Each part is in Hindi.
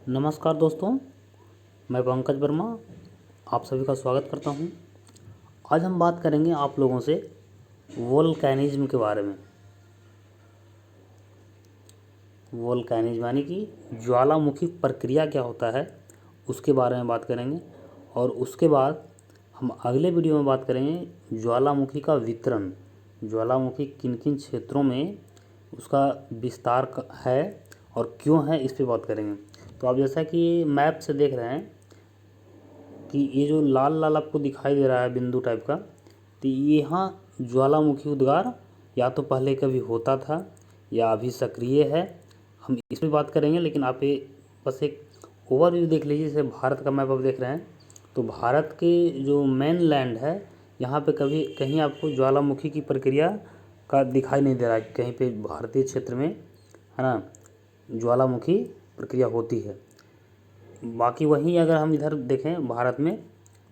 नमस्कार दोस्तों, मैं पंकज वर्मा आप सभी का स्वागत करता हूं। आज हम बात करेंगे आप लोगों से वोल्केनिज्म के बारे में। वोल्केनिज्म यानी कि ज्वालामुखी प्रक्रिया क्या होता है उसके बारे में बात करेंगे। और उसके बाद हम अगले वीडियो में बात करेंगे ज्वालामुखी का वितरण, ज्वालामुखी किन किन क्षेत्रों में उसका विस्तार है और क्यों है, इस पे बात करेंगे। तो आप जैसा कि मैप से देख रहे हैं कि ये जो लाल लाल आपको दिखाई दे रहा है बिंदु टाइप का, तो यहाँ ज्वालामुखी उद्गार या तो पहले कभी होता था या अभी सक्रिय है। हम इस पर बात करेंगे, लेकिन आप ये बस एक ओवरव्यू देख लीजिए। जैसे भारत का मैप आप देख रहे हैं, तो भारत के जो मेन लैंड है यहाँ पे कभी कहीं आपको ज्वालामुखी की प्रक्रिया का दिखाई नहीं दे रहा है। कहीं पे भारतीय क्षेत्र में है ना ज्वालामुखी प्रक्रिया होती है। बाकी वहीं अगर हम इधर देखें भारत में,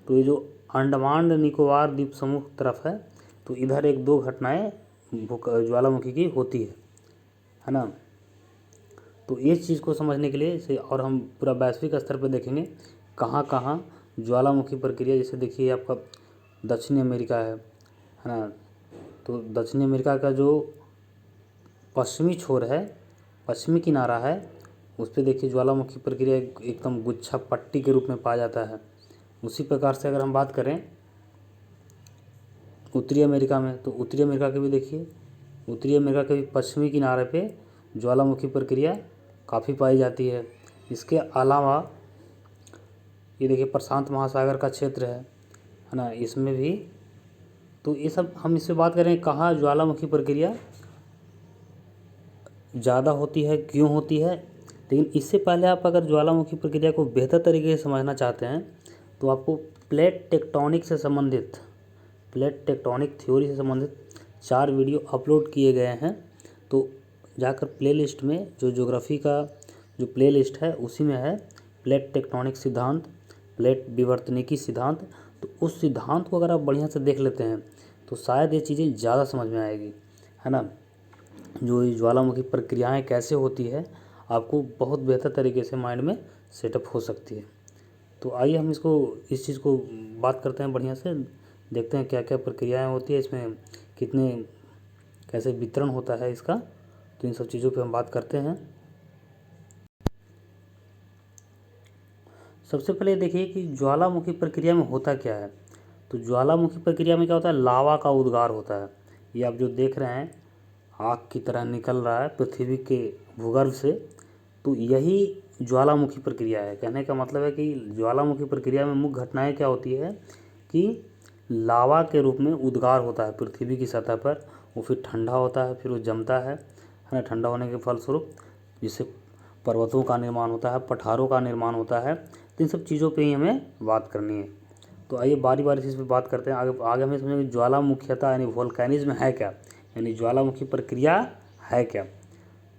तो ये जो अंडमान निकोबार द्वीप समूह तरफ है, तो इधर एक दो घटनाएं ज्वालामुखी की होती है ना। तो इस चीज़ को समझने के लिए से और हम पूरा वैश्विक स्तर पर देखेंगे कहाँ कहाँ ज्वालामुखी प्रक्रिया। जैसे देखिए आपका दक्षिणी अमेरिका है ना। तो दक्षिणी अमेरिका का जो पश्चिमी छोर है, पश्चिमी किनारा है, उस पर देखिए ज्वालामुखी प्रक्रिया एकदम गुच्छा पट्टी के रूप में पाया जाता है। उसी प्रकार से अगर हम बात करें उत्तरी अमेरिका में, तो उत्तरी अमेरिका के भी देखिए, उत्तरी अमेरिका के भी पश्चिमी किनारे पे ज्वालामुखी प्रक्रिया काफ़ी पाई जाती है। इसके अलावा ये देखिए प्रशांत महासागर का क्षेत्र है ना, इसमें भी। तो ये सब हम इससे बात करें कहाँ ज्वालामुखी प्रक्रिया ज़्यादा होती है, क्यों होती है। लेकिन इससे पहले आप अगर ज्वालामुखी प्रक्रिया को बेहतर तरीके से समझना चाहते हैं, तो आपको प्लेट टेक्टोनिक से संबंधित, प्लेट टेक्टोनिक थ्योरी से संबंधित 4 वीडियो अपलोड किए गए हैं। तो जाकर प्लेलिस्ट में जो ज्योग्राफी का जो प्लेलिस्ट है उसी में है प्लेट टेक्टोनिक सिद्धांत, प्लेट विवर्तनिकी सिद्धांत। तो उस सिद्धांत को अगर आप बढ़िया से देख लेते हैं तो शायद ये चीज़ें ज़्यादा समझ में आएगी, है ना। जो ये ज्वालामुखी प्रक्रियाएं कैसे होती है आपको बहुत बेहतर तरीके से माइंड में सेटअप हो सकती है। तो आइए हम इस चीज़ को बात करते हैं बढ़िया से, देखते हैं क्या क्या प्रक्रियाएं होती है, इसमें कितने कैसे वितरण होता है इसका। तो इन सब चीज़ों पे हम बात करते हैं। सबसे पहले देखिए कि ज्वालामुखी प्रक्रिया में होता क्या है। तो ज्वालामुखी प्रक्रिया में क्या होता है, लावा का उद्गार होता है। ये आप जो देख रहे हैं आग की तरह निकल रहा है पृथ्वी के भूगर्भ से, तो यही ज्वालामुखी प्रक्रिया है। कहने का मतलब है कि ज्वालामुखी प्रक्रिया में मुख्य घटनाएं क्या होती है कि लावा के रूप में उद्गार होता है पृथ्वी की सतह पर। वो फिर ठंडा होता है, फिर वो जमता है ना। ठंडा होने के फलस्वरूप जिससे पर्वतों का निर्माण होता है, पठारों का निर्माण होता है। तो इन सब चीज़ों पे ही हमें बात करनी है। तो आइए बारी बारी से इस पर बात करते हैं। आगे हमें समझेंगे ज्वालामुखीता यानी वोल्केनिज्म है क्या, यानी ज्वालामुखी प्रक्रिया है क्या।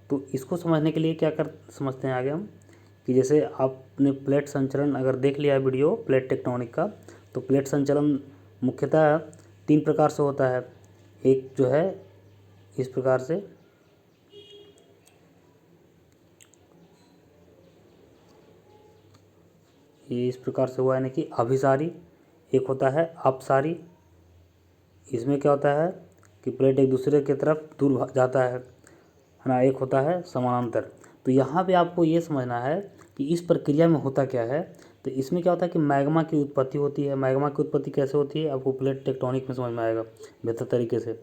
तो इसको समझने के लिए क्या कर समझते हैं आगे हम, कि जैसे आपने प्लेट संचलन अगर देख लिया है वीडियो प्लेट टेक्टोनिक का, तो प्लेट संचलन मुख्यतः 3 प्रकार से होता है। एक जो है इस प्रकार से, ये इस प्रकार से हुआ यानी कि अभिसारी। एक होता है अपसारी, इसमें क्या होता है कि प्लेट एक दूसरे की तरफ दूर जाता है ना। एक होता है समानांतर। तो यहाँ पे आपको ये समझना है कि इस प्रक्रिया में होता क्या है। तो इसमें क्या होता है कि मैग्मा की उत्पत्ति होती है। मैग्मा की उत्पत्ति कैसे होती है आपको प्लेट टेक्टोनिक में समझ में आएगा बेहतर तरीके से।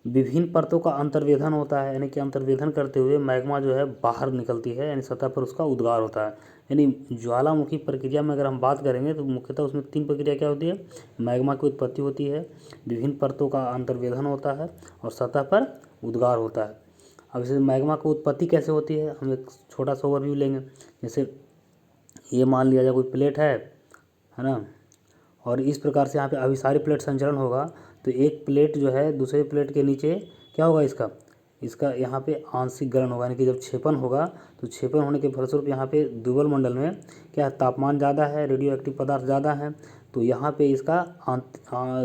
विभिन्न परतों का अंतर्वेधन होता है, यानी कि अंतर्वेधन करते हुए मैग्मा जो है बाहर निकलती है, यानी सतह पर उसका उद्गार होता है। यानी ज्वालामुखी प्रक्रिया में अगर हम बात करेंगे तो मुख्यतः उसमें 3 प्रक्रिया क्या होती है, मैग्मा की उत्पत्ति होती है, विभिन्न परतों का अंतर्वेधन होता है और सतह पर उद्गार होता है। अब इसे मैग्मा की उत्पत्ति कैसे होती है हम एक छोटा सा ओवरव्यू लेंगे। जैसे ये मान लिया जाए कोई प्लेट है ना, और इस प्रकार से यहाँ पे अभिसारी प्लेट संचलन होगा। तो एक प्लेट जो है दूसरे प्लेट के नीचे क्या होगा, इसका यहाँ पे आंशिक गलन होगा, यानी कि जब क्षेपण होगा तो क्षेपण होने के फलस्वरूप यहाँ पे द्विबल मंडल में क्या तापमान ज़्यादा है, रेडियो एक्टिव पदार्थ ज़्यादा है। तो यहाँ पे इसका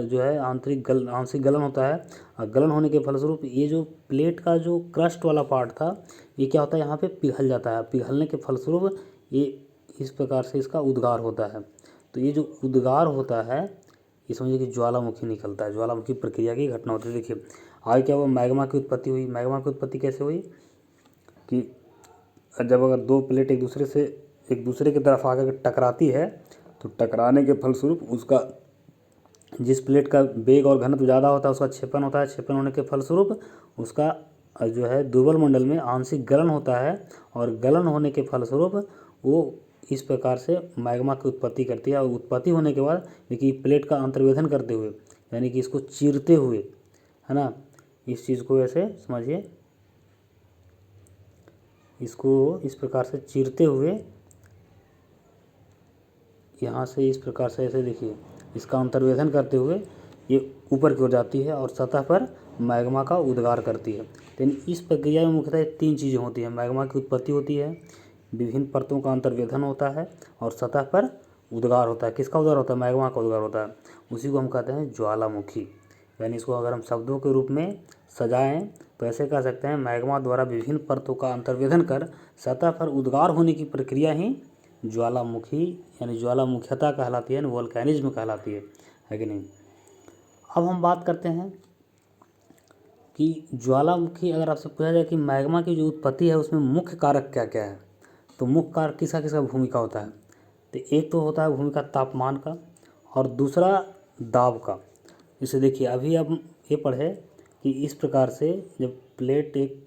जो है आंशिक गलन होता है। और गलन होने के फलस्वरूप ये जो प्लेट का जो क्रस्ट वाला पार्ट था ये क्या होता है, यहाँ पे पिघल जाता है। पिघलने के फलस्वरूप ये इस प्रकार से इसका उद्गार होता है। तो ये जो उद्गार होता है ये समझिए कि ज्वालामुखी निकलता है, ज्वालामुखी प्रक्रिया की घटना होती है। देखिए आगे क्या हुआ, मैग्मा की उत्पत्ति हुई। मैग्मा की उत्पत्ति कैसे हुई कि जब अगर दो प्लेट एक दूसरे की तरफ आकर टकराती है तो टकराने के फलस्वरूप उसका जिस प्लेट का वेग और घनत्व ज़्यादा होता है उसका क्षेपण होता है। क्षेपण होने के फलस्वरूप उसका जो है दुर्बल मंडल में आंशिक गलन होता है। और गलन होने के फलस्वरूप वो इस प्रकार से मैग्मा की उत्पत्ति करती है। और उत्पत्ति होने के बाद देखिए प्लेट का अंतर्वेधन करते हुए, यानी कि इसको चीरते हुए, है ना, इस चीज़ को ऐसे समझिए, इसको इस प्रकार से चीरते हुए यहाँ से इस प्रकार से ऐसे देखिए इसका अंतर्वेधन करते हुए ये ऊपर की ओर जाती है और सतह पर मैग्मा का उद्गार करती है। लेकिन इस प्रक्रिया में मुख्यतः 3 चीज़ें होती हैं। मैग्मा की उत्पत्ति होती है, विभिन्न परतों का अंतर्वेधन होता है और सतह पर उद्गार होता है। किसका उद्गार होता है? मैग्मा का उद्गार होता है। उसी को हम कहते हैं ज्वालामुखी। यानी इसको अगर हम शब्दों के रूप में सजाएं तो ऐसे कह सकते हैं, मैग्मा द्वारा विभिन्न परतों का अंतर्वेधन कर सतह पर उद्गार होने की प्रक्रिया ही ज्वालामुखी यानी ज्वालामुखीता कहलाती है, वोल्केनिज्म कहलाती है कि नहीं। अब हम बात करते हैं कि ज्वालामुखी, अगर आपसे पूछा जाए कि मैग्मा की जो उत्पत्ति है उसमें मुख्य कारक क्या क्या है, तो मुख्य कारक किसका किसका भूमिका होता है। तो एक तो होता है भूमिका तापमान का और दूसरा दाब का। इसे देखिए अभी अब ये पढ़े कि इस प्रकार से जब प्लेट एक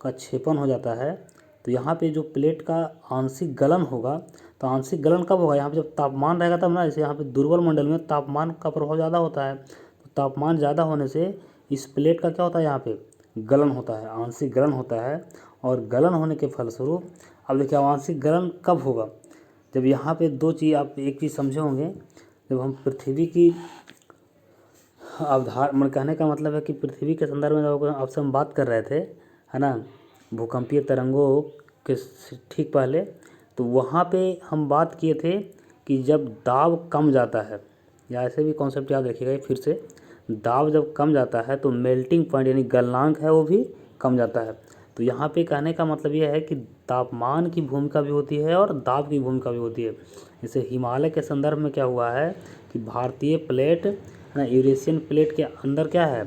का क्षेपण हो जाता है तो यहाँ पे जो प्लेट का आंशिक गलन होगा, तो आंशिक गलन कब होगा? यहाँ पे जब तापमान रहेगा तब ना। जैसे यहाँ पे दुर्बल मंडल में तापमान का प्रभाव ज़्यादा होता है, तो तापमान ज़्यादा होने से इस प्लेट का क्या होता है, यहाँ पे गलन होता है, आंशिक गलन होता है। और गलन होने के फलस्वरूप अब देखिए आंशिक गलन कब होगा, जब यहाँ पे 2 चीज़, आप एक चीज़ समझे होंगे, जब हम पृथ्वी की मतलब कहने का मतलब है कि पृथ्वी के संदर्भ में जब आपसे हम बात कर रहे थे, है ना, भूकंपीय तरंगों के ठीक पहले, तो वहाँ पे हम बात किए थे कि जब दाब कम जाता है, या ऐसे भी कॉन्सेप्ट याद रखिएगा फिर से, दाब जब कम जाता है तो मेल्टिंग पॉइंट यानी गलनांक है वो भी कम जाता है। तो यहाँ पे कहने का मतलब ये है कि तापमान की भूमिका भी होती है और दाब की भूमिका भी होती है। जैसे हिमालय के संदर्भ में क्या हुआ है कि भारतीय प्लेट ना यूरेशियन प्लेट के अंदर क्या है,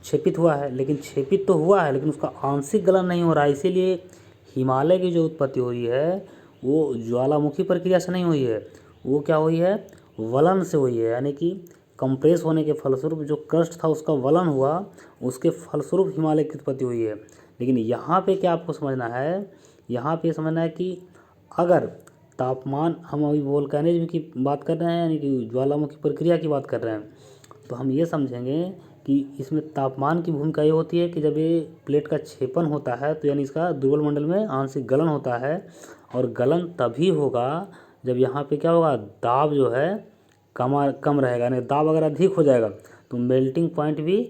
क्षेपित हुआ है, लेकिन क्षेपित तो हुआ है लेकिन उसका आंशिक गलन नहीं हो रहा है। इसीलिए हिमालय की जो उत्पत्ति हुई है वो ज्वालामुखी प्रक्रिया से नहीं हुई है, वो क्या हुई है, वलन से हुई है। यानी कि कंप्रेस होने के फलस्वरूप जो क्रस्ट था उसका वलन हुआ, उसके फलस्वरूप हिमालय की उत्पत्ति हुई है। लेकिन यहाँ पे क्या आपको समझना है, यहाँ पे समझना है कि अगर तापमान, हम अभी वोल्केनिज्म की बात कर रहे हैं यानी कि ज्वालामुखी प्रक्रिया की बात कर रहे हैं, तो हम ये समझेंगे कि इसमें तापमान की भूमिका ये होती है कि जब ये प्लेट का क्षेपण होता है तो यानी इसका दुर्बल मंडल में आंशिक गलन होता है। और गलन तभी होगा जब यहाँ पे क्या होगा, दाब जो है कम रहेगा। यानी दाब अगर अधिक हो जाएगा तो मेल्टिंग पॉइंट भी,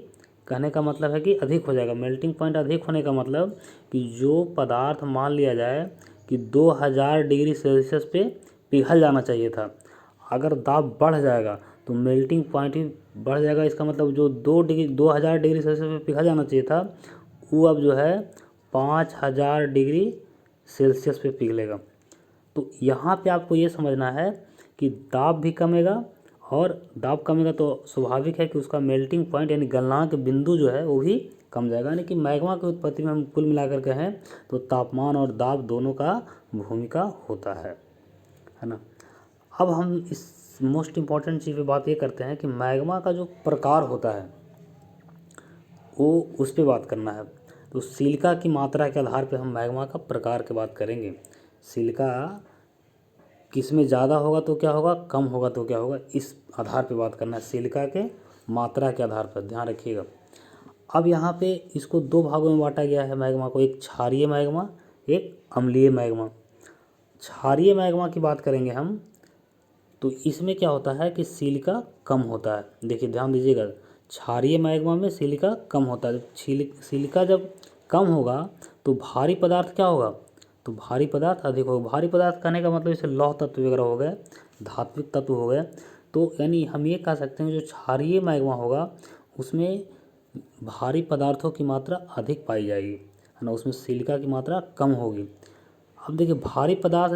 कहने का मतलब है कि अधिक हो जाएगा। मेल्टिंग पॉइंट अधिक होने का मतलब कि जो पदार्थ मान लिया जाए कि 2000 डिग्री सेल्सियस पे पिघल जाना चाहिए था, अगर दाब बढ़ जाएगा तो मेल्टिंग पॉइंट भी बढ़ जाएगा। इसका मतलब जो 2000 डिग्री सेल्सियस पे पिघल जाना चाहिए था वो अब जो है 5000 डिग्री सेल्सियस पे पिघलेगा। तो यहाँ पे आपको ये समझना है कि दाब भी कमेगा, और दाब कमेगा तो स्वाभाविक है कि उसका मेल्टिंग पॉइंट यानी गलनांक बिंदु जो है वो भी कम जाएगा। यानी कि मैग्मा की उत्पत्ति में हम कुल मिलाकर कहें तो तापमान और दाब दोनों का भूमिका होता है ना। अब हम इस मोस्ट इम्पॉर्टेंट चीज़ पे बात ये करते हैं कि मैग्मा का जो प्रकार होता है वो उस पर बात करना है। तो सिलिका की मात्रा के आधार पे हम मैग्मा का प्रकार की बात करेंगे। सिलिका किस में ज़्यादा होगा तो क्या होगा, कम होगा तो क्या होगा, इस आधार पे बात करना है, सिलिका के मात्रा के आधार पर, ध्यान रखिएगा। अब यहाँ पे इसको 2 भागों में बांटा गया है मैग्मा को, एक क्षारीय मैग्मा, एक अम्लीय मैग्मा। क्षारीय मैग्मा की बात करेंगे हम तो इसमें क्या होता है कि सिलिका कम होता है। देखिए ध्यान दीजिएगा, क्षारीय मैग्मा में सिलिका कम होता है। सिलिका जब कम होगा तो भारी पदार्थ क्या होगा, तो भारी पदार्थ अधिक होगा। भारी पदार्थ कहने का मतलब जैसे लौह तत्व वगैरह हो गए, धात्विक तत्व हो गए, तो यानी हम ये कह सकते हैं जो क्षारीय मैग्मा होगा उसमें भारी पदार्थों की मात्रा अधिक पाई जाएगी, है ना, उसमें सिलिका की मात्रा कम होगी। अब देखिए भारी पदार्थ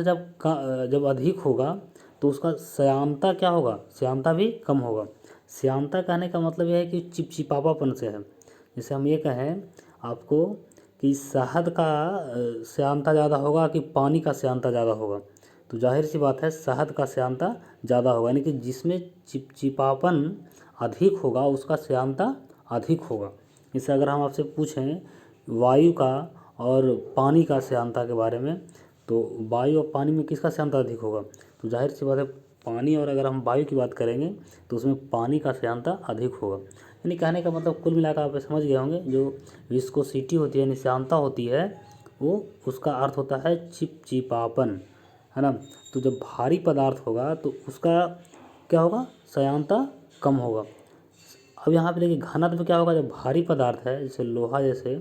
जब अधिक होगा तो उसका श्यानता क्या होगा, श्यानता भी कम होगा। श्यानता कहने का मतलब यह है कि चिपचिपापापन से है। जैसे हम ये कहें आपको कि शहद का श्यानता ज़्यादा होगा कि पानी का श्यानता ज़्यादा होगा, तो जाहिर सी बात है शहद का श्यानता ज़्यादा होगा, यानी कि जिसमें चिपचिपापन अधिक होगा उसका श्यानता अधिक होगा। इससे अगर हम आपसे पूछें वायु का और पानी का श्यानता के बारे में, तो वायु और पानी में किसका श्यानता अधिक होगा, तो जाहिर सी बात है पानी, और अगर हम वायु की बात करेंगे तो उसमें पानी का श्यानता अधिक होगा। यानी कहने का मतलब कुल मिलाकर आप समझ गए होंगे जो विस्कोसिटी होती है यानी श्यानता होती है वो उसका अर्थ होता है चिपचिपापन, है ना। तो जब भारी पदार्थ होगा तो उसका क्या होगा, श्यानता कम होगा। अब यहाँ पे देखिए घनत्व क्या होगा, जब भारी पदार्थ है जैसे लोहा जैसे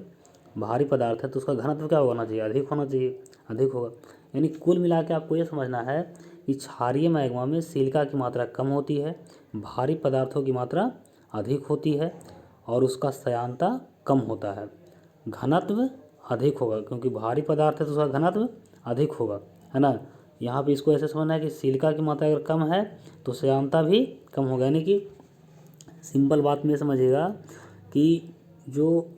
भारी पदार्थ है तो उसका घनत्व क्या होना चाहिए, अधिक होना चाहिए, अधिक होगा। यानी कुल मिला के आपको ये समझना है कि क्षारीय मैग्मा में सिलिका की मात्रा कम होती है, भारी पदार्थों की मात्रा अधिक होती है और उसका श्यानता कम होता है। घनत्व अधिक होगा क्योंकि भारी पदार्थ है तो उसका घनत्व अधिक होगा, है ना। यहाँ पे इसको ऐसे समझना है कि सिलिका की मात्रा अगर कम है तो श्यानता भी कम होगा। यानी कि सिंपल बात में समझिएगा कि जो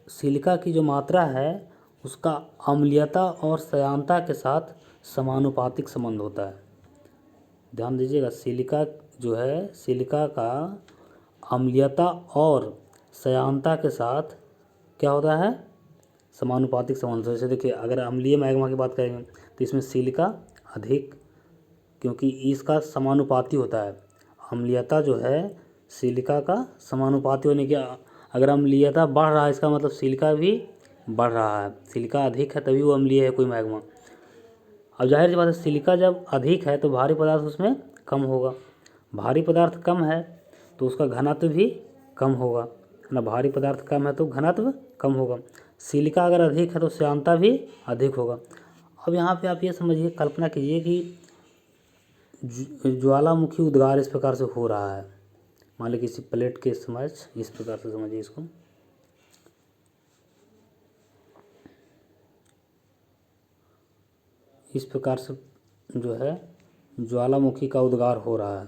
सिलिका की जो मात्रा है उसका अम्लीयता और श्यानता के साथ समानुपातिक संबंध होता है। ध्यान दीजिएगा, सिलिका जो है सिलिका का अम्लीयता और श्यानता के साथ क्या होता है, समानुपातिक संबंध। जैसे देखिए अगर अम्लीय मैग्मा की बात करेंगे तो इसमें सिलिका अधिक, क्योंकि इसका समानुपाती होता है। अम्लीयता जो है सिलिका का समानुपाती होने की, अगर अम्लीयता बढ़ रहा है इसका मतलब सिलिका भी बढ़ रहा है, सिलिका अधिक है तभी वो अम्लीय है कोई मैग्मा। अब जाहिर सी बात है सिलिका जब अधिक है तो भारी पदार्थ उसमें कम होगा, भारी पदार्थ कम है तो उसका घनत्व भी कम होगा, है ना। भारी पदार्थ कम है तो घनत्व कम होगा। सिलिका अगर अधिक है तो श्यानता भी अधिक होगा। अब यहाँ पे आप ये समझिए, कल्पना कीजिए कि ज्वालामुखी उद्गार इस प्रकार से हो रहा है। मान लीजिए किसी प्लेट के समक्ष, इस प्रकार से समझिए इसको, इस प्रकार से जो है ज्वालामुखी का उद्गार हो रहा है।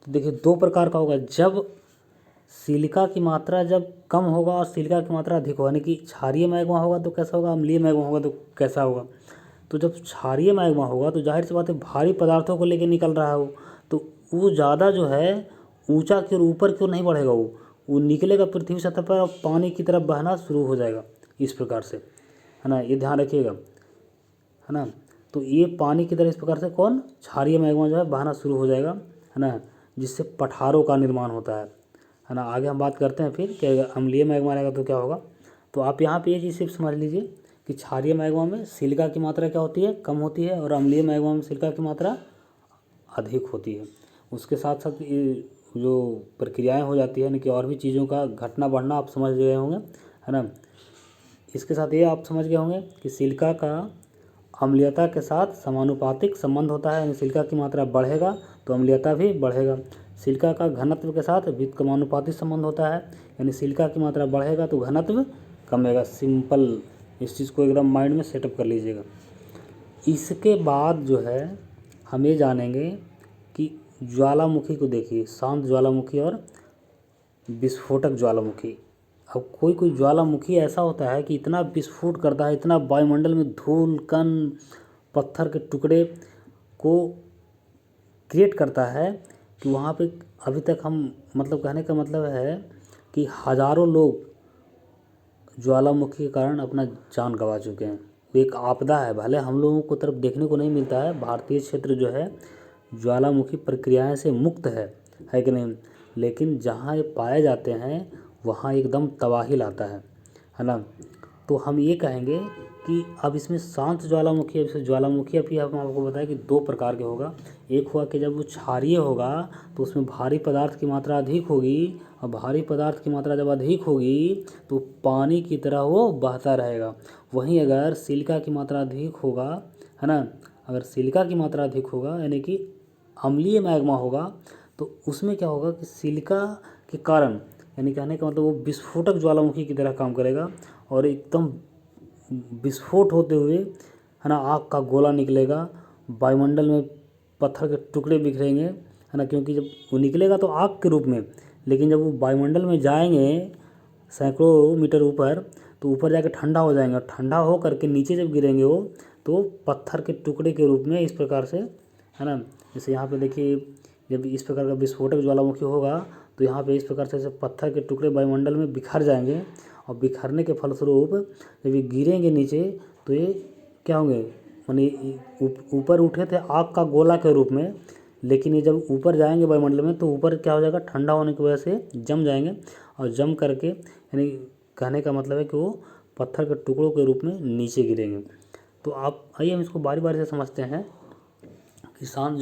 तो देखिए दो प्रकार का होगा, जब सिलिका की मात्रा जब कम होगा और सिलिका की मात्रा अधिक होगा, यानी कि क्षारीय मैग्मा होगा तो कैसा होगा, अम्लीय मैग्मा होगा तो कैसा होगा। तो जब क्षारीय मैग्मा होगा तो जाहिर सी बात है भारी पदार्थों को लेकर निकल रहा है वो, तो वो ज़्यादा जो है ऊंचा की ओर ऊपर की ओर नहीं बढ़ेगा, वो निकलेगा पृथ्वी सतह पर और पानी की तरफ बहना शुरू हो जाएगा इस प्रकार से, है ना। ये ध्यान रखिएगा, है ना। तो ये पानी की तरह इस प्रकार से कौन, क्षारीय मैग्मा जो है बहना शुरू हो जाएगा, है ना, जिससे पठारों का निर्माण होता है ना। आगे हम बात करते हैं फिर कि अगर अम्लीय मैग्मा रहेगा तो क्या होगा। तो आप यहाँ पे ये चीज़ सिर्फ समझ लीजिए कि क्षारीय मैग्मा में सिलिका की मात्रा क्या होती है, कम होती है, और अम्लीय मैग्मा में सिलिका की मात्रा अधिक होती है। उसके साथ साथ ये जो प्रक्रियाएं हो जाती है, यानी कि और भी चीज़ों का घटना बढ़ना आप समझ गए होंगे, है ना। इसके साथ ये आप समझ गए होंगे कि सिलिका का अम्लीयता के साथ समानुपातिक संबंध होता है, यानी सिलिका की मात्रा बढ़ेगा तो अम्लीयता भी बढ़ेगा। सिलिका का घनत्व के साथ व्युत्क्रमानुपातिक संबंध होता है, यानी सिलिका की मात्रा बढ़ेगा तो घनत्व कमेगा। सिंपल, इस चीज़ को एकदम माइंड में सेटअप कर लीजिएगा। इसके बाद जो है हम ये जानेंगे कि ज्वालामुखी को देखिए, शांत ज्वालामुखी और विस्फोटक ज्वालामुखी। अब कोई कोई ज्वालामुखी ऐसा होता है कि इतना विस्फोट करता है, इतना वायुमंडल में धूल कण पत्थर के टुकड़े को क्रिएट करता है कि वहाँ पे अभी तक हम, मतलब कहने का मतलब है कि हज़ारों लोग ज्वालामुखी के कारण अपना जान गंवा चुके हैं। वो एक आपदा है, भले हम लोगों को तरफ देखने को नहीं मिलता है। भारतीय क्षेत्र जो है ज्वालामुखी प्रक्रियाएं से मुक्त है कि नहीं, लेकिन जहाँ ये पाए जाते हैं वहाँ एकदम तबाही लाता है ना। तो हम ये कहेंगे कि अब इसमें शांत ज्वालामुखी, अब ज्वालामुखी अभी हम आपको बताएं कि दो प्रकार के होगा। एक हुआ कि जब वो क्षारीय होगा तो उसमें भारी पदार्थ की मात्रा अधिक होगी, और भारी पदार्थ की मात्रा जब अधिक होगी तो पानी की तरह वो बहता रहेगा। वहीं अगर सिलिका की मात्रा अधिक होगा, है ना, अगर सिलिका की मात्रा अधिक होगा यानी कि अम्लीय मैग्मा होगा तो उसमें क्या होगा कि सिलिका के कारण, यानी कहने का मतलब वो विस्फोटक ज्वालामुखी की तरह काम करेगा और एकदम विस्फोट होते हुए, है ना, आग का गोला निकलेगा, वायुमंडल में पत्थर के टुकड़े बिखरेंगे, है ना, क्योंकि जब वो निकलेगा तो आग के रूप में, लेकिन जब वो वायुमंडल में जाएंगे सैकड़ों मीटर ऊपर, तो ऊपर जाके ठंडा हो जाएंगे और ठंडा हो करके नीचे जब गिरेंगे वो, तो पत्थर के टुकड़े के रूप में इस प्रकार से, है ना, जैसे यहाँ पे देखिए जब इस प्रकार का विस्फोटक ज्वालामुखी होगा तो यहाँ पे इस प्रकार से पत्थर के टुकड़े वायुमंडल में बिखर जाएंगे और बिखरने के फलस्वरूप जब ये गिरेंगे नीचे तो ये क्या होंगे, माने ऊपर उठे थे आग का गोला के रूप में, लेकिन ये जब ऊपर जाएंगे वायुमंडल में तो ऊपर क्या हो जाएगा, ठंडा होने की वजह से जम जाएंगे और जम करके, यानी कहने का मतलब है कि वो पत्थर के टुकड़ों के रूप में नीचे गिरेंगे। तो आप आइए हम इसको बारी बारी से समझते हैं कि शांत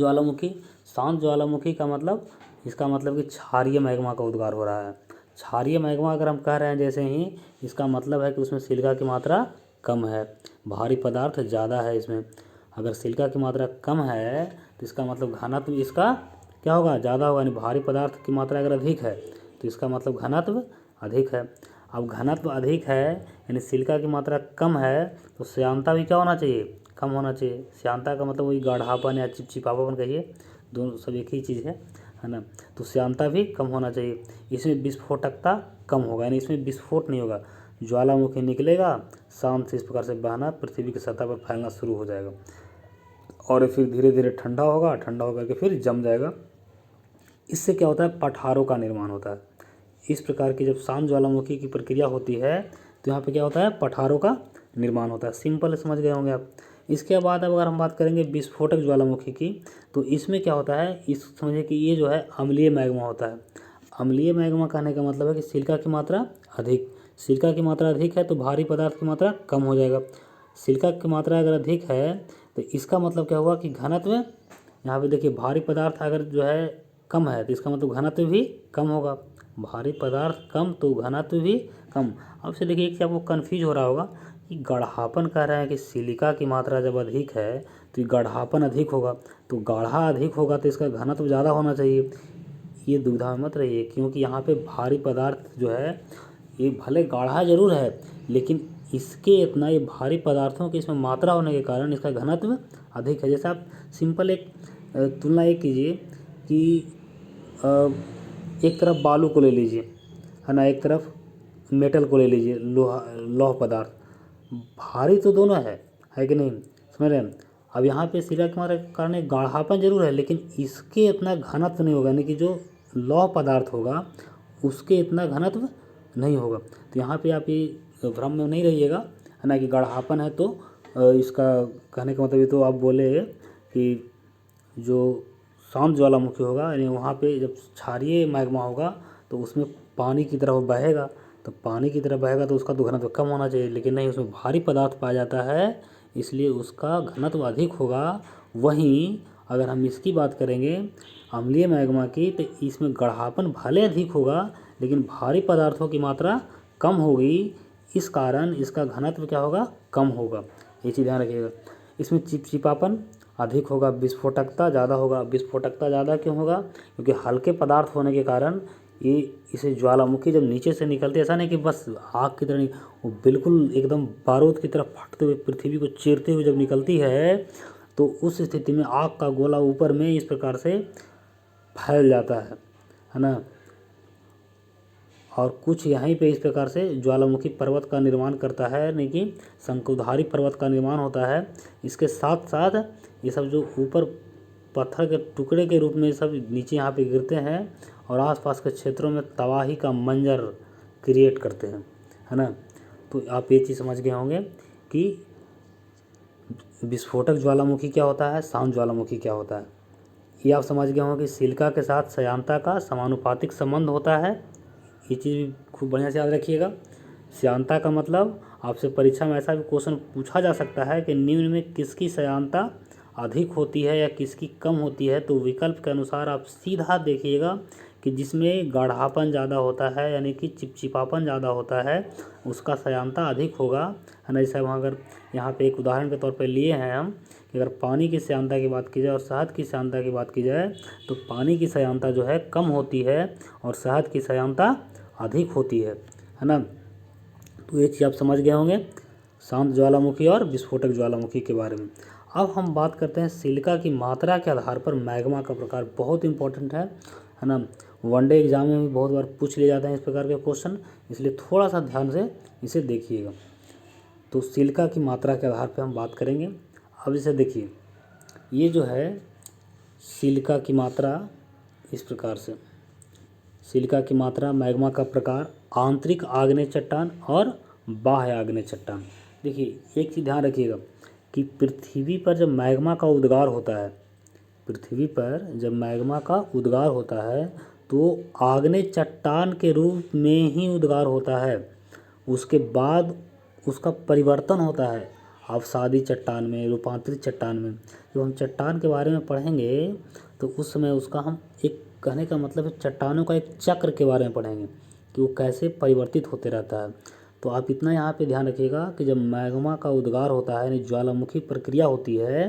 ज्वालामुखी का मतलब, इसका मतलब कि क्षारीय मैग्मा का उद्गार हो रहा है। क्षारीय मैग्मा अगर हम कह रहे हैं जैसे ही, इसका मतलब है कि उसमें सिलिका की मात्रा कम है, भारी पदार्थ ज़्यादा है इसमें। अगर सिलिका की मात्रा कम है तो इसका मतलब घनत्व इसका क्या होगा, ज़्यादा होगा, यानी भारी पदार्थ की मात्रा अगर अधिक है तो इसका मतलब घनत्व अधिक है। अब घनत्व अधिक है यानी सिलिका की मात्रा कम है तो श्यानता भी क्या होना चाहिए, कम होना चाहिए। श्यानता का मतलब वही गाढ़ापन या चिपचिपापन कहिए, दोनों सब एक ही चीज़ है ना। तो श्यानता भी कम होना चाहिए। इसमें विस्फोटकता कम होगा, यानी इसमें विस्फोट नहीं होगा, ज्वालामुखी निकलेगा, शांत से इस प्रकार से बहना पृथ्वी की सतह पर फैलना शुरू हो जाएगा और फिर धीरे धीरे ठंडा होगा, ठंडा होकर के फिर जम जाएगा। इससे क्या होता है, पठारों का निर्माण होता है। इस प्रकार की जब शांत ज्वालामुखी की प्रक्रिया होती है तो यहाँ पे क्या होता है, पठारों का निर्माण होता है। सिंपल समझ गए होंगे आप। इसके बाद अब अगर हम बात करेंगे विस्फोटक ज्वालामुखी की, तो इसमें क्या होता है, इस समझिए कि ये जो है अम्लीय मैग्मा होता है। अम्लीय मैग्मा कहने का मतलब है कि सिलिका की मात्रा अधिक, सिलिका की मात्रा अधिक है तो भारी पदार्थ की मात्रा कम हो जाएगा। सिलिका की मात्रा अगर अधिक है तो इसका मतलब क्या हुआ कि घनत्व, यहाँ पे देखिए भारी पदार्थ अगर जो है कम है तो इसका मतलब घनत्व भी कम होगा। भारी पदार्थ कम तो घनत्व भी कम। अब से देखिए कि आपको कन्फ्यूज हो रहा होगा कि गाढ़ापन कह रहे हैं कि सिलिका की मात्रा जब अधिक है तो ये गाढ़ापन अधिक होगा, तो गाढ़ा अधिक होगा तो इसका घनत्व ज़्यादा होना चाहिए। ये दुविधा में मत रहिए, क्योंकि यहाँ पे भारी पदार्थ जो है ये भले गाढ़ा जरूर है, लेकिन इसके इतना ये भारी पदार्थों की इसमें मात्रा होने के कारण इसका घनत्व अधिक है। जैसे आप सिंपल एक तुलना एक कीजिए कि एक तरफ बालू को ले लीजिए, है ना, एक तरफ मेटल को ले लीजिए, लौह पदार्थ, भारी तो दोनों है कि नहीं, समझ रहे हैं। अब यहाँ पे सिलिका के मात्रा के कारण एक गाढ़ापन जरूर है, लेकिन इसके इतना घनत्व नहीं होगा, यानी कि जो लौह पदार्थ होगा उसके इतना घनत्व नहीं होगा। तो यहाँ पे आप ये भ्रम में नहीं रहिएगा, है ना, कि गाढ़ापन है तो इसका कहने का मतलब ये तो आप बोले कि जो शांत ज्वालामुखी होगा यानी वहाँ पे जब क्षारीय मैग्मा होगा तो उसमें पानी की तरफ बहेगा, तो पानी की तरफ बहेगा तो उसका तो घनत्व कम होना चाहिए, लेकिन नहीं, उसमें भारी पदार्थ पाया जाता है इसलिए उसका घनत्व अधिक होगा। वहीं अगर हम इसकी बात करेंगे अम्लीय मैग्मा की, तो इसमें गाढ़ापन भले अधिक होगा लेकिन भारी पदार्थों की मात्रा कम होगी, इस कारण इसका घनत्व क्या होगा, कम होगा। ये चीज़ ध्यान रखिएगा। इसमें चिपचिपापन अधिक होगा, विस्फोटकता ज़्यादा होगा। विस्फोटकता ज़्यादा क्यों होगा, क्योंकि हल्के पदार्थ होने के कारण ये इसे ज्वालामुखी जब नीचे से निकलती है, ऐसा नहीं कि बस आग की तरह नहीं, वो बिल्कुल एकदम बारूद की तरफ फटते हुए पृथ्वी को चीरते हुए जब निकलती है तो उस स्थिति में आग का गोला ऊपर में इस प्रकार से फैल जाता है ना। और कुछ यहीं पे इस प्रकार से ज्वालामुखी पर्वत का निर्माण करता है, यानी कि शंकुधारी पर्वत का निर्माण होता है। इसके साथ साथ ये सब जो ऊपर पत्थर के टुकड़े के रूप में सब नीचे यहाँ पे गिरते हैं और आसपास के क्षेत्रों में तबाही का मंजर क्रिएट करते हैं, है ना। तो आप ये चीज़ समझ गए होंगे कि विस्फोटक ज्वालामुखी क्या होता है, शांत ज्वालामुखी क्या होता है। ये आप समझ गए होंगे कि सिलिका के साथ श्यानता का समानुपातिक संबंध होता है। ये चीज़ खूब बढ़िया से याद रखिएगा। श्यानता का मतलब आपसे परीक्षा में ऐसा भी क्वेश्चन पूछा जा सकता है कि निम्न में किसकी श्यानता अधिक होती है या किसकी कम होती है, तो विकल्प के अनुसार आप सीधा देखिएगा कि जिसमें गाढ़ापन ज़्यादा होता है, यानी कि चिपचिपापन ज़्यादा होता है, उसका श्यानता अधिक होगा, है ना। जैसे हम अगर यहाँ पे एक उदाहरण के तौर पे लिए हैं हम कि अगर पानी की श्यानता की बात की जाए और शहद की श्यानता की बात की जाए तो पानी की श्यानता जो है कम होती है और शहद की श्यानता अधिक होती है ना। तो ये चीज़ आप समझ गए होंगे शांत ज्वालामुखी और विस्फोटक ज्वालामुखी के बारे में। अब हम बात करते हैं सिलिका की मात्रा के आधार पर मैग्मा का प्रकार। बहुत इंपॉर्टेंट है ना। वनडे एग्जाम में भी बहुत बार पूछ लिए जाते हैं इस प्रकार के क्वेश्चन, इसलिए थोड़ा सा ध्यान से इसे देखिएगा। तो सिलिका की मात्रा के आधार पर हम बात करेंगे। अब इसे देखिए, ये जो है सिलिका की मात्रा इस प्रकार से, सिलिका की मात्रा, मैग्मा का प्रकार, आंतरिक आग्नेय चट्टान और बाह्य आग्नेय चट्टान। देखिए एक चीज़ ध्यान रखिएगा कि पृथ्वी पर जब मैग्मा का उद्गार होता है, पृथ्वी पर जब मैग्मा का उद्गार होता है तो आग्नेय चट्टान के रूप में ही उद्गार होता है। उसके बाद उसका परिवर्तन होता है अवसादी चट्टान में, रूपांतरित चट्टान में। जब हम चट्टान के बारे में पढ़ेंगे तो उस समय उसका हम एक, कहने का मतलब है चट्टानों का एक चक्र के बारे में पढ़ेंगे कि वो कैसे परिवर्तित होते रहता है। तो आप इतना यहाँ पे ध्यान रखिएगा कि जब मैग्मा का उद्गार होता है, यानी ज्वालामुखी प्रक्रिया होती है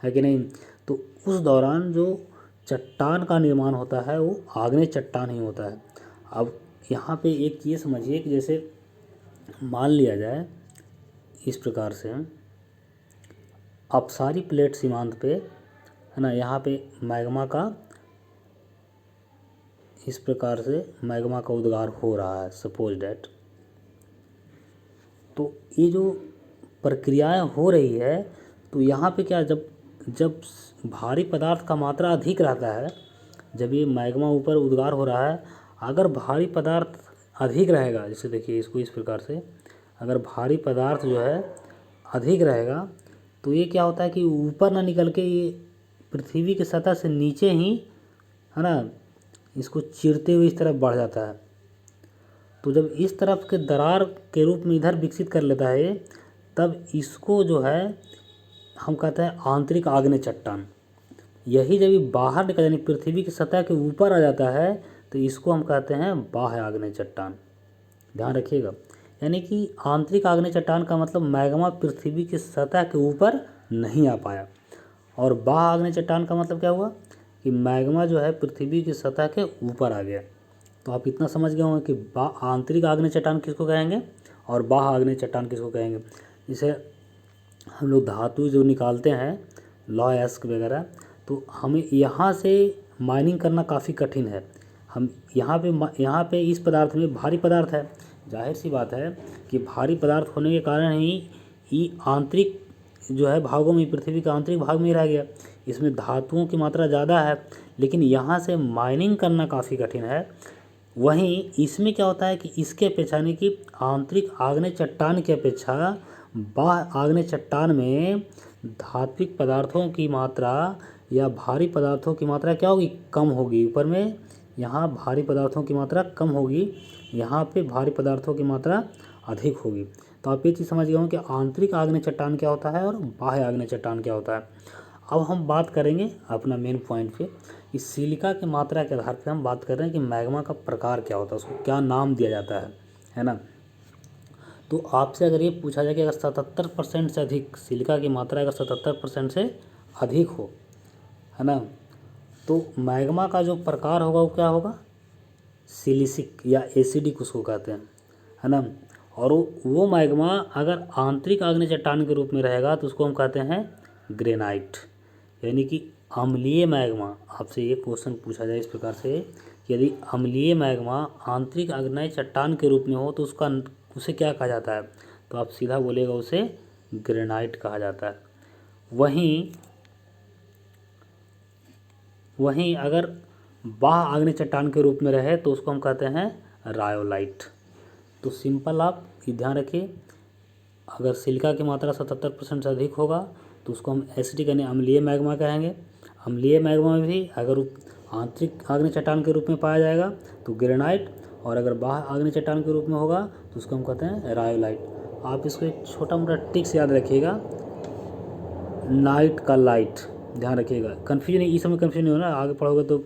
कि नहीं, तो उस दौरान जो चट्टान का निर्माण होता है वो आग्नेय चट्टान ही होता है। अब यहाँ पे एक चीज़ समझिए कि जैसे मान लिया जाए इस प्रकार से, अपसारी प्लेट सीमांत पे, है ना, यहाँ पे मैग्मा का इस प्रकार से मैग्मा का उद्गार हो रहा है, सपोज डैट। तो ये जो प्रक्रियाएं हो रही है तो यहाँ पे क्या, जब जब भारी पदार्थ का मात्रा अधिक रहता है, जब ये मैग्मा ऊपर उद्गार हो रहा है, अगर भारी पदार्थ अधिक रहेगा, जैसे देखिए इसको इस प्रकार से, अगर भारी पदार्थ जो है अधिक रहेगा तो ये क्या होता है कि ऊपर ना निकल के ये पृथ्वी की सतह से नीचे ही, है ना, इसको चीरते हुए इस तरफ बढ़ जाता है। तो जब इस तरफ के दरार के रूप में इधर विकसित कर लेता है तब इसको जो है हम कहते हैं आंतरिक आग्नेय चट्टान। यही जब ये बाहर निकल, यानी पृथ्वी की सतह के ऊपर आ जाता है तो इसको हम कहते हैं बाह्य आग्नेय चट्टान। ध्यान रखिएगा, यानी कि आंतरिक आग्नेय चट्टान का मतलब मैग्मा पृथ्वी की सतह के ऊपर नहीं आ पाया, और बाह्य आग्नेय चट्टान का मतलब क्या हुआ कि मैग्मा जो है पृथ्वी की सतह के ऊपर आ गया। तो आप इतना समझ गए होंगे कि आंतरिक आग्नेय चट्टान किसको कहेंगे और बाह्य आग्नेय चट्टान किसको कहेंगे। जैसे हम लोग धातु जो निकालते हैं, लौह अयस्क वगैरह, तो हमें यहाँ से माइनिंग करना काफ़ी कठिन है। हम यहाँ पे इस पदार्थ में भारी पदार्थ है, जाहिर सी बात है कि भारी पदार्थ होने के कारण ही ये आंतरिक जो है भागों में, पृथ्वी के आंतरिक भाग में ही रह गया। इसमें धातुओं की मात्रा ज़्यादा है, लेकिन यहाँ से माइनिंग करना काफ़ी कठिन है। वहीं इसमें क्या होता है कि इसके अपेक्षा, यानी कि आंतरिक आग्नेय चट्टान की अपेक्षा बाह्य आग्नेय चट्टान में धात्विक पदार्थों की मात्रा या भारी पदार्थों की मात्रा क्या होगी, कम होगी। ऊपर में यहाँ भारी पदार्थों की मात्रा कम होगी, यहाँ पे भारी पदार्थों की मात्रा अधिक होगी। तो आप ये चीज़ समझ गए हो कि आंतरिक आग्नेय चट्टान क्या होता है और बाह्य आग्नेय चट्टान क्या होता है। अब हम बात करेंगे अपना मेन पॉइंट पे, इस सिलिका की मात्रा के आधार पे हम बात कर रहे हैं कि मैग्मा का प्रकार क्या होता है, उसको क्या नाम दिया जाता है ना। तो आपसे अगर ये पूछा जाए कि अगर 77% से अधिक सिलिका की मात्रा अगर 77% से अधिक हो, है ना, तो मैग्मा का जो प्रकार होगा वो क्या होगा, सिलिसिक या एसिडिक उसको कहते हैं, है ना। और वो मैग्मा अगर आंतरिक आग्नेय चट्टान के रूप में रहेगा तो उसको हम कहते हैं ग्रेनाइट, यानी कि अम्लीय मैग्मा। आपसे ये क्वेश्चन पूछा जाए इस प्रकार से कि यदि अम्लीय मैग्मा आंतरिक आग्नेय चट्टान के रूप में हो तो उसे क्या कहा जाता है, तो आप सीधा बोलेगा उसे ग्रेनाइट कहा जाता है। वहीं अगर बाह्य आग्नेय चट्टान के रूप में रहे तो उसको हम कहते हैं रायोलाइट। तो सिंपल आप ध्यान रखिए, अगर सिलिका की मात्रा 77% से अधिक होगा तो उसको हम एसिडिक यानी अम्लीय मैग्मा कहेंगे। अम्लीय मैग्मा में भी अगर आंतरिक आग्नेय चट्टान के रूप में पाया जाएगा तो ग्रेनाइट, और अगर बाह्य आग्नेय चट्टान के रूप में होगा तो उसको हम कहते हैं रायोलाइट। आप इसको एक छोटा मोटा टिक्स याद रखिएगा, नाइट का लाइट, ध्यान रखिएगा, कन्फ्यूजन इस समय कन्फ्यूजन नहीं होना, आगे पढ़ोगे तो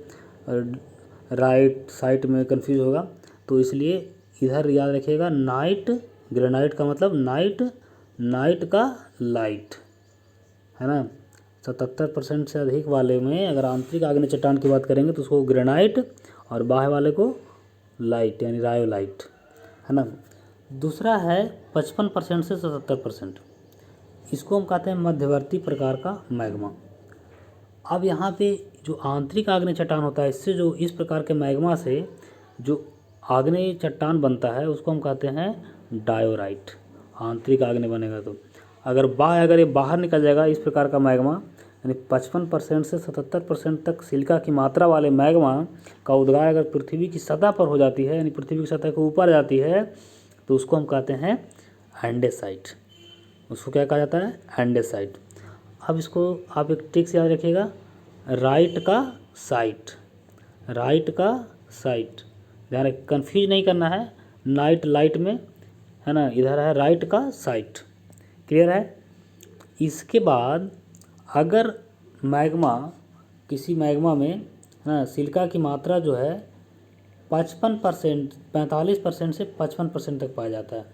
राइट साइट में कंफ्यूज होगा, तो इसलिए इधर याद रखिएगा नाइट, ग्रेनाइट का मतलब नाइट, नाइट का लाइट, है ना। 77% से अधिक वाले में अगर आंतरिक आग्नेय चट्टान की बात करेंगे तो उसको ग्रेनाइट और बाह्य वाले को लाइट यानी रायोलाइट, है ना। दूसरा है 55% से 77%, इसको हम कहते हैं मध्यवर्ती प्रकार का मैग्मा। अब यहाँ पे जो आंतरिक आग्नेय चट्टान होता है, इससे जो इस प्रकार के मैग्मा से जो आग्नेय चट्टान बनता है उसको हम कहते हैं डायोराइट। आंतरिक आग्नेय बनेगा तो अगर ये बाहर निकल जाएगा इस प्रकार का मैग्मा, यानी 55% से 77% तक सिलिका की मात्रा वाले मैग्मा का उद्गार अगर पृथ्वी की सतह पर हो जाती है, यानी पृथ्वी की सतह के ऊपर जाती है, तो उसको हम कहते हैं एंडेसाइट। उसको क्या कहा जाता है? एंडेसाइट। अब इसको आप एक ट्रिक से याद रखिएगा, राइट का साइट, राइट का साइट, ध्यान रख, कन्फ्यूज नहीं करना है नाइट लाइट में, है ना। इधर है राइट का साइट, क्लियर है। इसके बाद अगर मैग्मा, किसी मैग्मा में, है ना, सिलिका की मात्रा जो है 55%, 45% से 55% तक पाया जाता है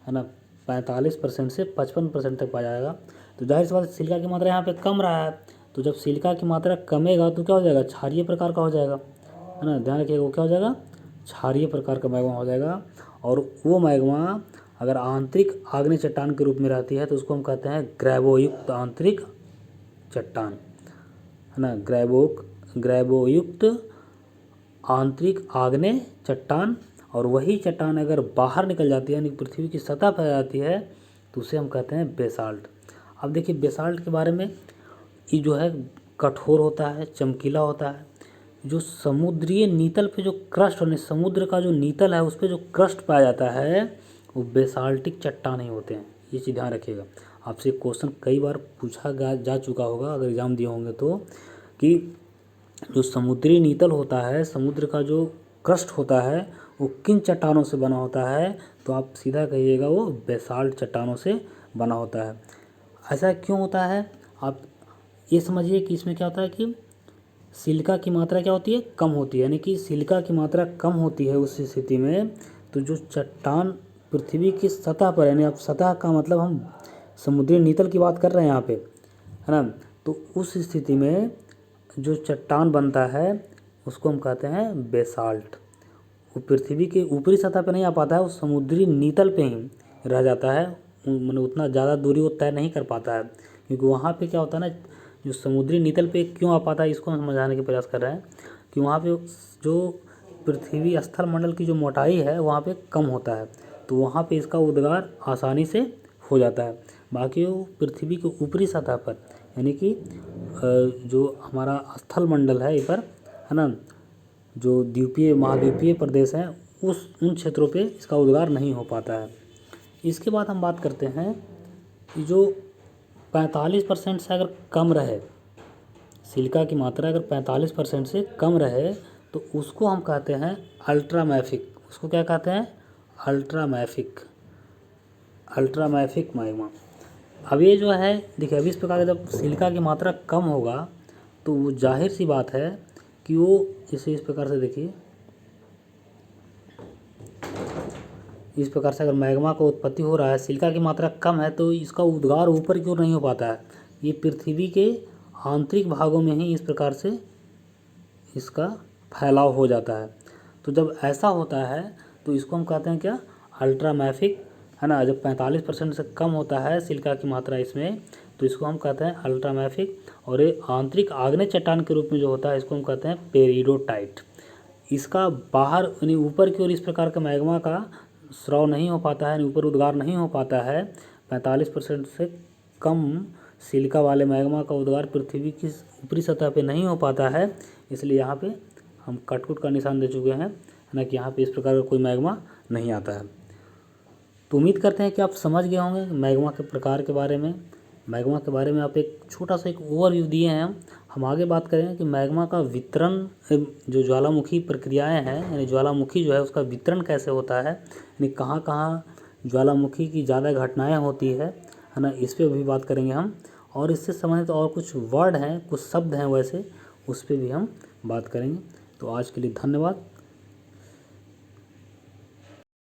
ना। 45% से 55% तक पाया जाएगा, तो जाहिर सी बात है सिलिका की मात्रा यहाँ पे कम रहा है, तो जब सिलिका की मात्रा कमेगा तो क्या हो जाएगा? क्षारीय प्रकार का हो जाएगा, है ना। ध्यान रखिएगा वो क्या हो जाएगा? क्षारीय प्रकार का मैग्मा हो जाएगा। और वो मैग्मा अगर आंतरिक आग्नेय चट्टान के रूप में रहती है तो उसको हम कहते हैं ग्रैबोयुक्त आंतरिक चट्टान, है ना। ग्रैबोयुक्त आंतरिक आग्नेय चट्टान। और वही चट्टान अगर बाहर निकल जाती है, यानी पृथ्वी की सतह पर आ जाती है, तो उसे हम कहते हैं बेसाल्ट। अब देखिए बेसाल्ट के बारे में, ये जो है कठोर होता है, चमकीला होता है। जो समुद्रीय नीतल पे जो क्रस्ट, यानी समुद्र का जो नीतल है उस पर जो क्रस्ट पाया जाता है वो बेसाल्टिक चट्टान ही होते हैं। ये चीज़ ध्यान रखिएगा। आपसे क्वेश्चन कई बार पूछा जा चुका होगा अगर एग्ज़ाम दिए होंगे तो, कि जो समुद्री नीतल होता है, समुद्र का जो क्रस्ट होता है वो किन चट्टानों से बना होता है, तो आप सीधा कहिएगा वो बेसाल्ट चट्टानों से बना होता है। ऐसा क्यों होता है? आप ये समझिए कि इसमें क्या होता है कि सिलिका की मात्रा क्या होती है? कम होती है, यानी कि सिलिका की मात्रा कम होती है उस स्थिति में, तो जो चट्टान पृथ्वी की सतह पर, यानी अब सतह का मतलब हम समुद्री नीतल की बात कर रहे हैं यहाँ पे, है ना, तो उस स्थिति में जो चट्टान बनता है उसको हम कहते हैं बेसाल्ट। वो पृथ्वी के ऊपरी सतह पे नहीं आ पाता है, वो समुद्री नीतल पे ही रह जाता है, मतलब उतना ज़्यादा दूरी वो तय नहीं कर पाता है, क्योंकि वहाँ पे क्या होता है ना, जो समुद्री नीतल पे क्यों आ पाता है इसको हम समझाने के प्रयास कर रहे हैं कि वहाँ पे जो पृथ्वी स्थल मंडल की जो मोटाई है वहाँ पे कम होता है, तो वहाँ पे इसका उद्गार आसानी से हो जाता है। बाकी वो पृथ्वी के ऊपरी सतह पर, यानी कि जो हमारा स्थल मंडल है इस पर, है ना, जो द्वीपीय महाद्वीपीय प्रदेश हैं उन क्षेत्रों पे इसका उद्गार नहीं हो पाता है। इसके बाद हम बात करते हैं कि जो 45% से अगर कम रहे, सिलिका की मात्रा अगर 45% से कम रहे, तो उसको हम कहते हैं अल्ट्रामैफिक। उसको क्या कहते हैं? Ultramafic, ultramafic magma. अब ये जो है देखिए, अभी इस प्रकार का जब सिलिका की मात्रा कम होगा तो वो जाहिर सी बात है कि वो इसे इस प्रकार से देखिए, इस प्रकार से अगर मैग्मा का उत्पत्ति हो रहा है, सिलिका की मात्रा कम है, तो इसका उद्गार ऊपर की ओर नहीं हो पाता है, ये पृथ्वी के आंतरिक भागों में ही इस प्रकार से इसका फैलाव हो जाता है। तो जब ऐसा होता है तो इसको हम कहते हैं क्या? अल्ट्रामैफिक, है ना। जब 45% से कम होता है सिलिका की मात्रा इसमें, तो इसको हम कहते हैं अल्ट्रामैफिक। और ये आंतरिक आग्नेय चट्टान के रूप में जो होता है इसको हम कहते हैं पेरिडोटाइट। इसका बाहर यानी ऊपर की ओर इस प्रकार का मैग्मा का स्राव नहीं हो पाता है, यानी ऊपर उद्गार नहीं हो पाता है। 45% से कम सिलिका वाले मैग्मा का उद्गार पृथ्वी की ऊपरी सतह पे नहीं हो पाता है, इसलिए यहाँ पे हम कटकुट का निशान दे चुके हैं, है ना, कि यहाँ पे इस प्रकार का कोई मैग्मा नहीं आता है। तो उम्मीद करते हैं कि आप समझ गए होंगे मैग्मा के प्रकार के बारे में। मैग्मा के बारे में आप एक छोटा सा एक ओवरव्यू दिए हैं। हम आगे बात करेंगे कि मैग्मा का वितरण, जो ज्वालामुखी प्रक्रियाएं हैं, यानी ज्वालामुखी जो है उसका वितरण कैसे होता है, यानी कहाँ कहाँ ज्वालामुखी की ज़्यादा घटनाएं होती है ना, इस पर भी बात करेंगे हम। और इससे संबंधित और कुछ वर्ड हैं, कुछ शब्द हैं वैसे, उस पर भी हम बात करेंगे। तो तो आज के लिए धन्यवाद।